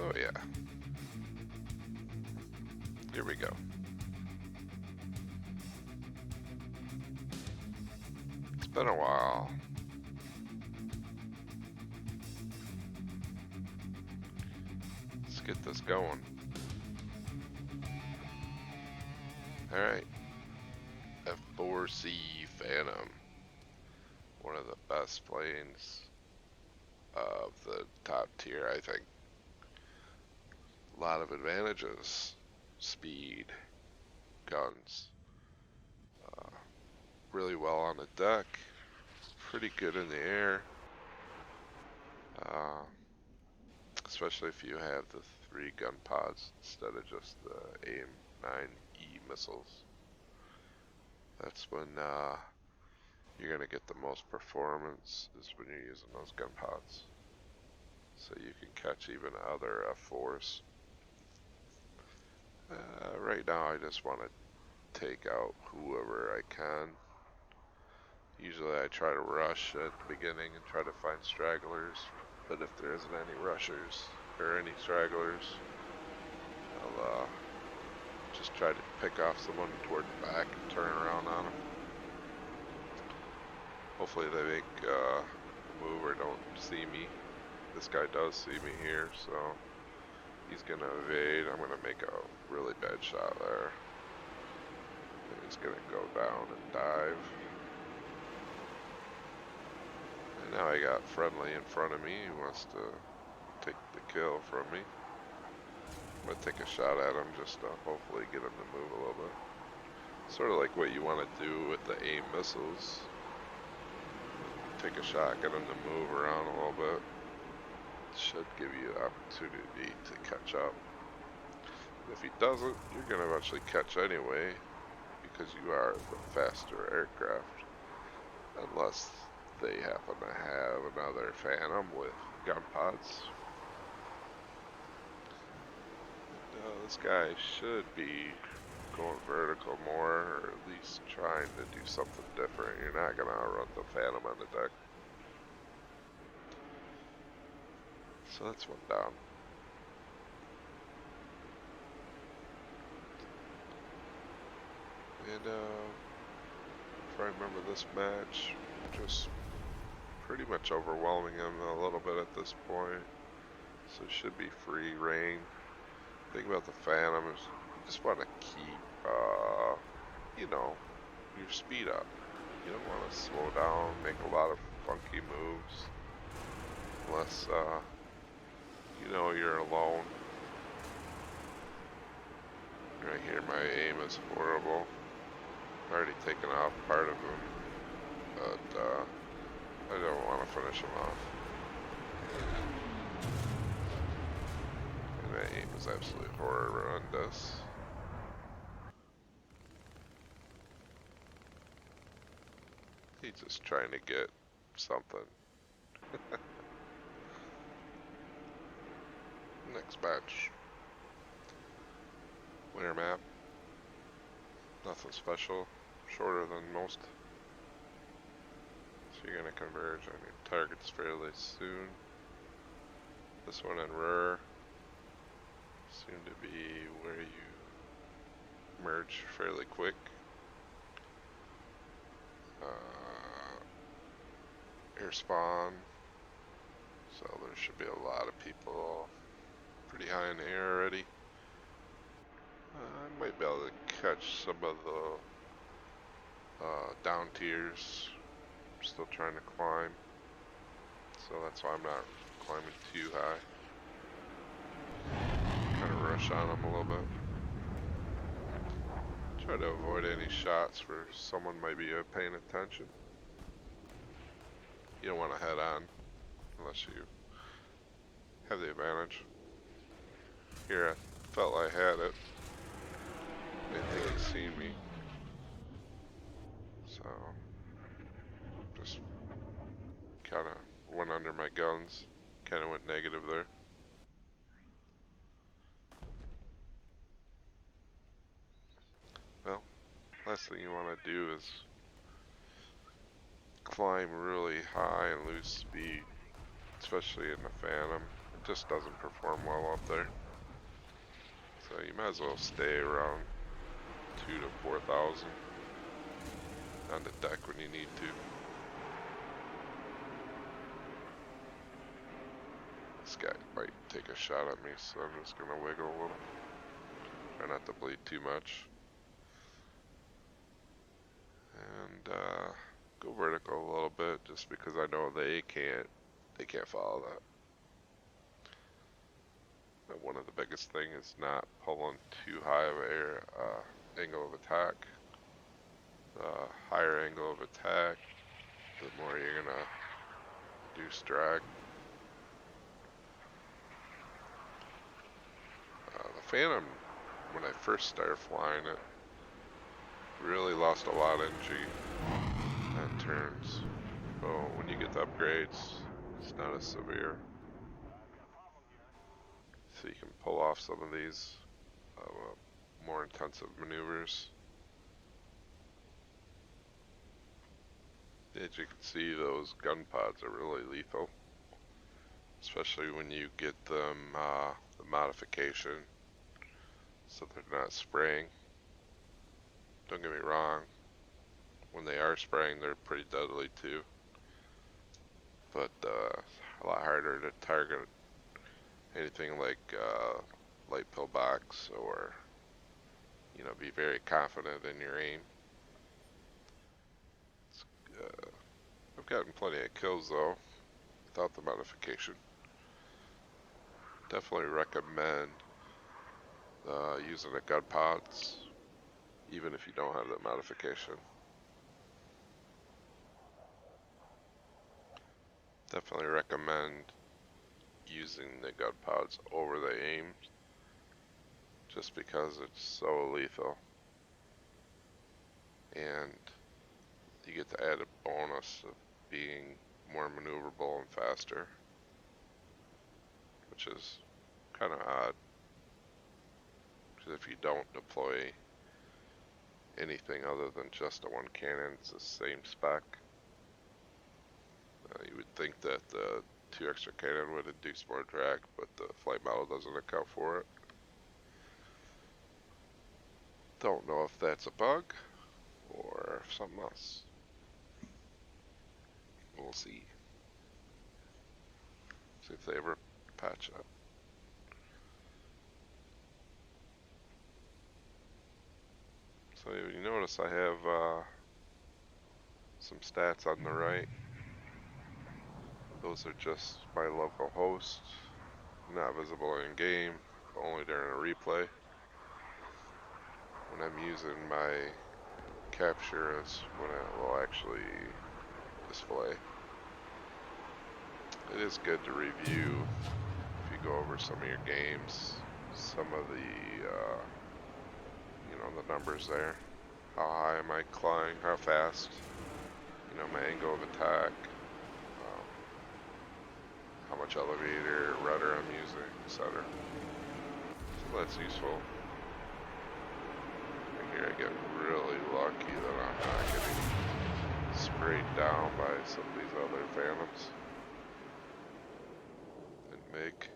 Oh yeah. Here we go. It's been a while. Let's get this going. Alright. F4-C Phantom. One of the best planes of the top tier, I think. A lot of advantages. Speed, guns. Really well on the deck. Pretty good in the air. Especially if you have the 3 gun pods instead of just the AIM-9E missiles. That's when you're going to get the most performance, is when you're using those gun pods. So you can catch even other F4s. Right now I just want to take out whoever I can. Usually I try to rush at the beginning and try to find stragglers, but if there isn't any rushers or any stragglers, I'll just try to pick off someone toward the back and turn around on them. Hopefully they make a move or don't see me. This guy does see me here, so he's gonna evade. I'm gonna make a really bad shot there. And he's gonna go down and dive. And now I got friendly in front of me. He wants to take the kill from me. I'm gonna take a shot at him just to hopefully get him to move a little bit. Sort of like what you want to do with the AIM missiles. Take a shot, get him to move around a little bit. Should give you the opportunity to catch up. If he doesn't, you're going to eventually catch anyway, because you are the faster aircraft. Unless they happen to have another Phantom with gun pods. This guy should be going vertical more, or at least trying to do something different. You're not going to outrun the Phantom on the deck. So that's one down. And if I remember this match, just pretty much overwhelming him a little bit at this point. So it should be free reign. The thing about the Phantom is you just want to keep, you know, your speed up. You don't want to slow down, make a lot of funky moves, unless you know you're alone. Right here, my aim is horrible. I've already taken off part of him, but I don't want to finish him off. And my aim is absolutely horrendous. He's just trying to get something. Next match. Winter map. Nothing special. Shorter than most. So you're going to converge on your targets fairly soon. This one and Ruhr seem to be where you merge fairly quick. Air spawn. So there should be a lot of people pretty high in the air already. I might be able to catch some of the down tiers. I'm still trying to climb, so that's why I'm not climbing too high. Kind of rush on them a little bit. Try to avoid any shots where someone might be paying attention. You don't want to head on unless you have the advantage. Here I felt I had it. I didn't think he'd seen me. So just kind of went under my guns. Kind of went negative there. Well, last thing you want to do is climb really high and lose speed, especially in the Phantom. just doesn't perform well up there. So you might as well stay around 2 to 4,000 on the deck when you need to. This guy might take a shot at me, so I'm just gonna wiggle a little. Try not to bleed too much. And go vertical a little bit, just because I know they can't follow that. But one of the biggest things is not pulling too high of an angle of attack. The higher angle of attack, the more you're gonna reduce drag. The Phantom, when I first started flying it, really lost a lot of energy on turns. So when you get the upgrades, it's not as severe. So you can pull off some of these more intensive maneuvers. As you can see, those gun pods are really lethal, especially when you get them the modification so they're not spraying. Don't get me wrong, when they are spraying they're pretty deadly too, but a lot harder to target anything like light pillbox, or be very confident in your aim. I've gotten plenty of kills though without the modification. Definitely recommend using the gun pods even if you don't have the modification. Definitely recommend using the gun pods over the aim, just because it's so lethal, and you get the added bonus of being more maneuverable and faster, which is kind of odd, because if you don't deploy anything other than just a one cannon, it's the same spec. You would think that the 2 extra cannon would induce more drag, but the flight model doesn't account for it. Don't know if that's a bug or something else. We'll see. See if they ever patch it. So you notice I have some stats on the right. Those are just my local host, not visible in game, only during a replay. When I'm using my capture is when it will actually display. It is good to review if you go over some of your games, some of the the numbers there. How high am I climbing? How fast? My angle of attack. How much elevator, rudder I'm using, etc. So that's useful. And here I get really lucky that I'm not getting sprayed down by some of these other Phantoms and MiG.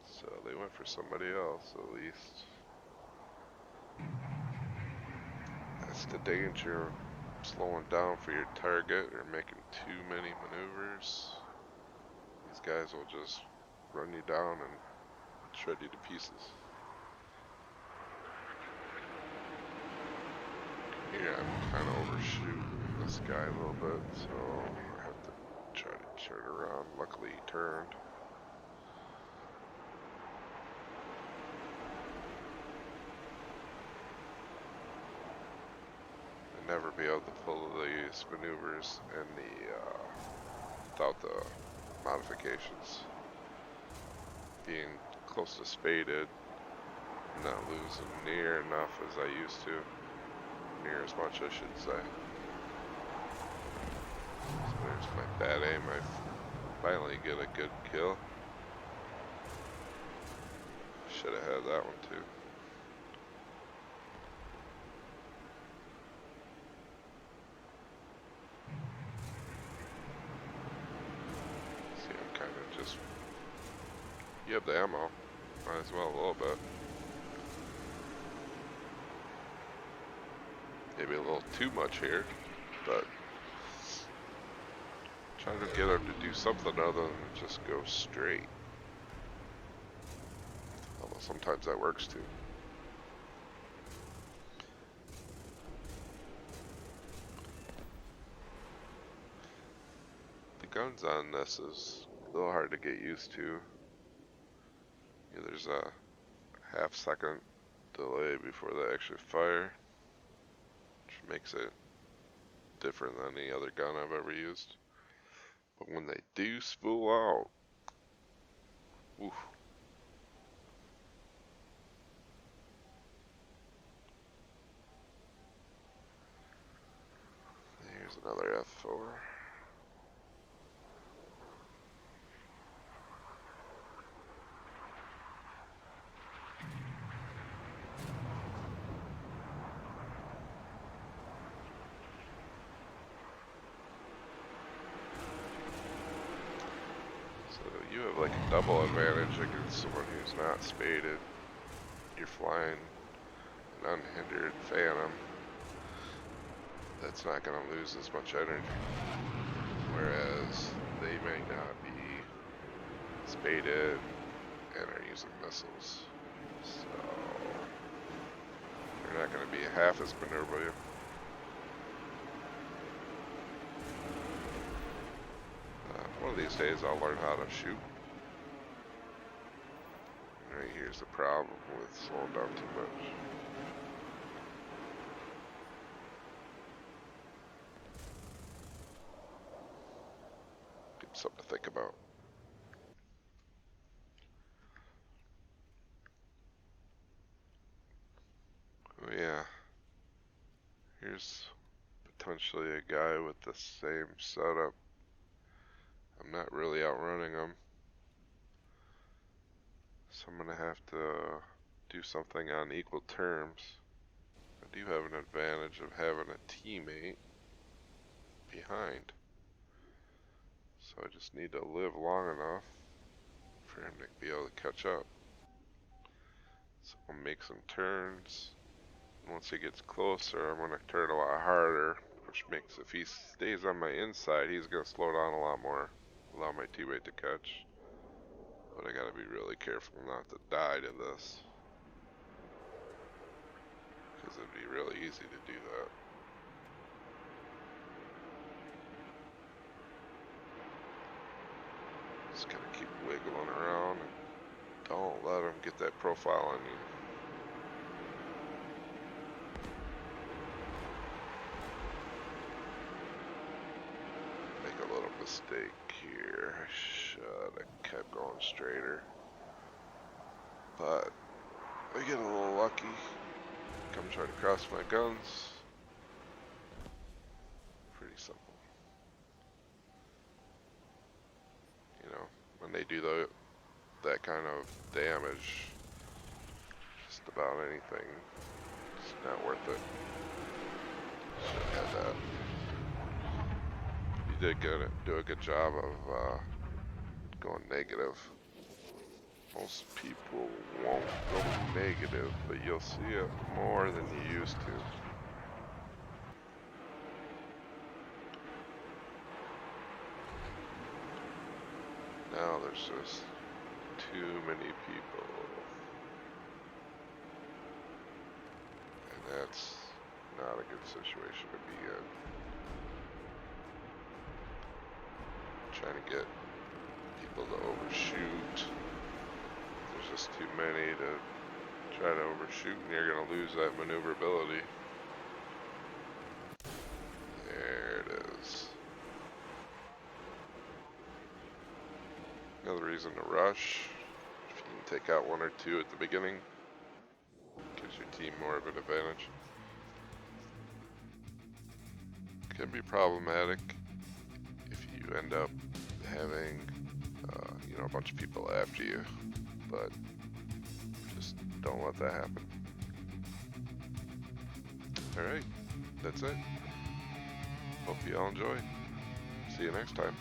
So they went for somebody else at least. That's the danger, slowing down for your target or making too many maneuvers. These guys will just run you down and shred you to pieces. Here I'm kind of overshooting this guy a little bit, so I have to try to turn around. Luckily he turned. I'd never be able to pull these maneuvers in without the modifications. Being close to spaded, not losing near enough as I used to. Near as much, I should say. So there's my bad aim. I finally get a good kill. Should have had that one too. kind of just, you have the ammo, might as well a little bit. Maybe a little too much here, but trying to get him to do something other than just go straight. Although sometimes that works too. The guns on this is a little hard to get used to. Yeah, there's a half-second delay before they actually fire, which makes it different than any other gun I've ever used. But when they do spool out, oof. Here's another F4. So you have like a double advantage against someone who's not spaded. You're flying an unhindered Phantom that's not going to lose as much energy. Whereas they may not be spaded and are using missiles. So they're not going to be half as maneuverable. One of these days I'll learn how to shoot. Right here's the problem with slowing down too much. Give something to think about. Oh yeah. Here's potentially a guy with the same setup. I'm not really outrunning him. So I'm going to have to do something on equal terms. I do have an advantage of having a teammate behind. So I just need to live long enough for him to be able to catch up. So I'll make some turns. Once he gets closer, I'm going to turn a lot harder, which makes, if he stays on my inside, he's going to slow down a lot more, allow my teammate to catch. But I got to be really careful not to die to this, because it'd be really easy to do that. Just gotta keep wiggling around and don't let him get that profile on you. Make a little mistake here. I should have kept going straighter. But I get a little lucky. Come try to cross my guns. Pretty simple. You know, when they do that kind of damage, just about anything, it's not worth it. Should have had that. You did do a good job of going negative. Most people won't go negative, but you'll see it more than you used to. Now there's just too many people. And that's not a good situation to be in. Trying to get people to overshoot. There's just too many to try to overshoot, and you're going to lose that maneuverability. There it is. Another reason to rush, if you can take out one or two at the beginning, gives your team more of an advantage. Can be problematic if you end up having a bunch of people after you, but just don't let that happen. Alright, that's it. Hope you all enjoy. See you next time.